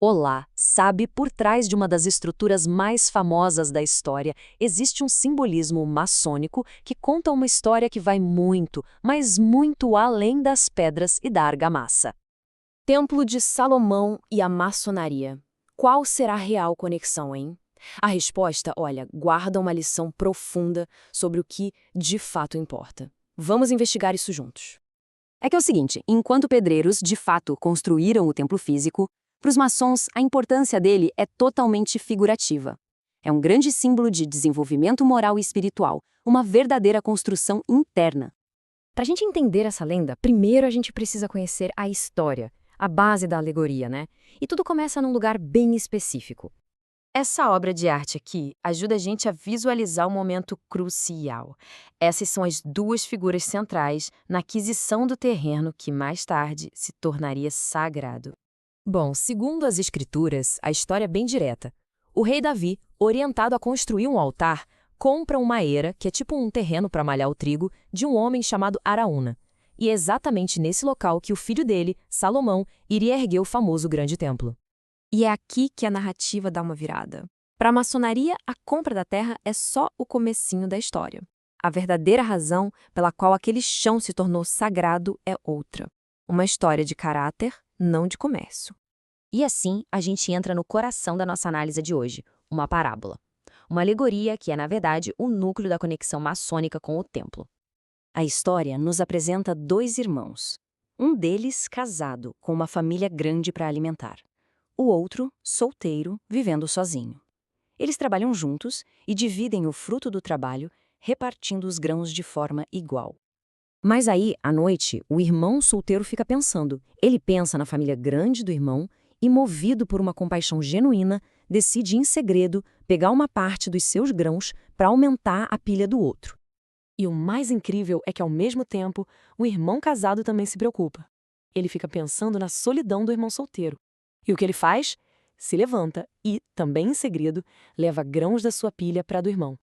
Olá, sabe, por trás de uma das estruturas mais famosas da história, existe um simbolismo maçônico que conta uma história que vai muito, mas muito além das pedras e da argamassa. Templo de Salomão e a maçonaria. Qual será a real conexão, hein? A resposta, olha, guarda uma lição profunda sobre o que de fato importa. Vamos investigar isso juntos. É que é o seguinte, enquanto pedreiros de fato construíram o templo físico, para os maçons a importância dele é totalmente figurativa. É um grande símbolo de desenvolvimento moral e espiritual, uma verdadeira construção interna. Para a gente entender essa lenda, primeiro a gente precisa conhecer a história, a base da alegoria, né? E tudo começa num lugar bem específico. Essa obra de arte aqui ajuda a gente a visualizar um momento crucial. Essas são as duas figuras centrais na aquisição do terreno que mais tarde se tornaria sagrado. Bom, segundo as escrituras, a história é bem direta. O rei Davi, orientado a construir um altar, compra uma eira, que é tipo um terreno para malhar o trigo, de um homem chamado Araúna. E é exatamente nesse local que o filho dele, Salomão, iria erguer o famoso grande templo. E é aqui que a narrativa dá uma virada. Para a maçonaria, a compra da terra é só o comecinho da história. A verdadeira razão pela qual aquele chão se tornou sagrado é outra. Uma história de caráter, não de comércio. E assim, a gente entra no coração da nossa análise de hoje, uma parábola. Uma alegoria que é, na verdade, o núcleo da conexão maçônica com o templo. A história nos apresenta dois irmãos. Um deles casado, com uma família grande para alimentar. O outro, solteiro, vivendo sozinho. Eles trabalham juntos e dividem o fruto do trabalho, repartindo os grãos de forma igual. Mas aí, à noite, o irmão solteiro fica pensando. Ele pensa na família grande do irmão e, movido por uma compaixão genuína, decide em segredo pegar uma parte dos seus grãos para aumentar a pilha do outro. E o mais incrível é que, ao mesmo tempo, o irmão casado também se preocupa. Ele fica pensando na solidão do irmão solteiro. E o que ele faz? Se levanta e, também em segredo, leva grãos da sua pilha para a do irmão.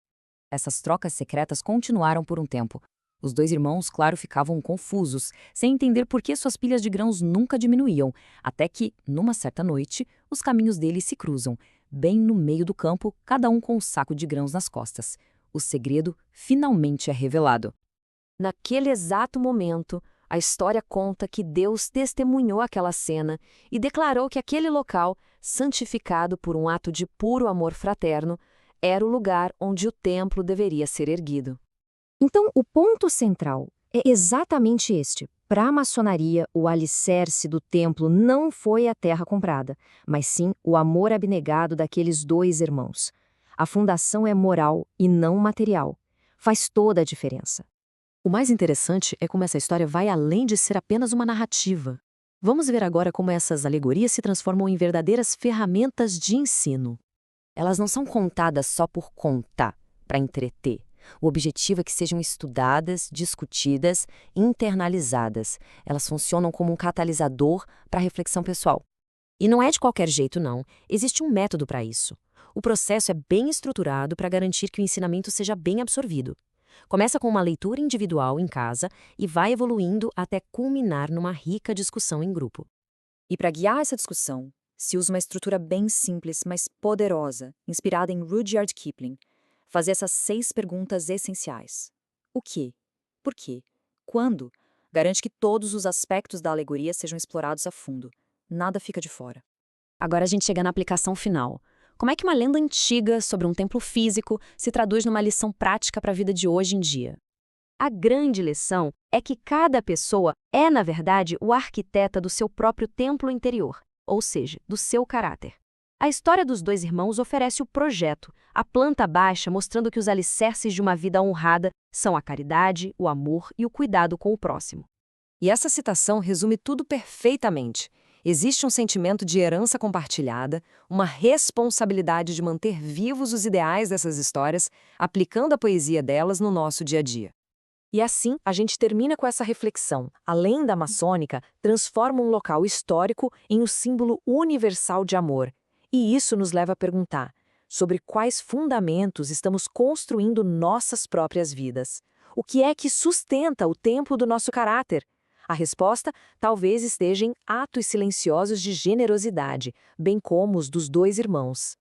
Essas trocas secretas continuaram por um tempo. Os dois irmãos, claro, ficavam confusos, sem entender por que suas pilhas de grãos nunca diminuíam, até que, numa certa noite, os caminhos deles se cruzam, bem no meio do campo, cada um com um saco de grãos nas costas. O segredo finalmente é revelado. Naquele exato momento, a história conta que Deus testemunhou aquela cena e declarou que aquele local, santificado por um ato de puro amor fraterno, era o lugar onde o templo deveria ser erguido. Então, o ponto central é exatamente este. Para a maçonaria, o alicerce do templo não foi a terra comprada, mas sim o amor abnegado daqueles dois irmãos. A fundação é moral e não material. Faz toda a diferença. O mais interessante é como essa história vai além de ser apenas uma narrativa. Vamos ver agora como essas alegorias se transformam em verdadeiras ferramentas de ensino. Elas não são contadas só por contar, para entreter. O objetivo é que sejam estudadas, discutidas, internalizadas. Elas funcionam como um catalisador para a reflexão pessoal. E não é de qualquer jeito, não. Existe um método para isso. O processo é bem estruturado para garantir que o ensinamento seja bem absorvido. Começa com uma leitura individual em casa e vai evoluindo até culminar numa rica discussão em grupo. E para guiar essa discussão, se usa uma estrutura bem simples, mas poderosa, inspirada em Rudyard Kipling. Fazer essas 6 perguntas essenciais. O que? Por quê? Quando? Garante que todos os aspectos da alegoria sejam explorados a fundo. Nada fica de fora. Agora a gente chega na aplicação final. Como é que uma lenda antiga sobre um templo físico se traduz numa lição prática para a vida de hoje em dia? A grande lição é que cada pessoa é, na verdade, o arquiteta do seu próprio templo interior, ou seja, do seu caráter. A história dos dois irmãos oferece o projeto, a planta baixa mostrando que os alicerces de uma vida honrada são a caridade, o amor e o cuidado com o próximo. E essa citação resume tudo perfeitamente. Existe um sentimento de herança compartilhada, uma responsabilidade de manter vivos os ideais dessas histórias, aplicando a poesia delas no nosso dia a dia. E assim, a gente termina com essa reflexão. A lenda maçônica transforma um local histórico em um símbolo universal de amor. E isso nos leva a perguntar sobre quais fundamentos estamos construindo nossas próprias vidas. O que é que sustenta o templo do nosso caráter? A resposta talvez esteja em atos silenciosos de generosidade, bem como os dos dois irmãos.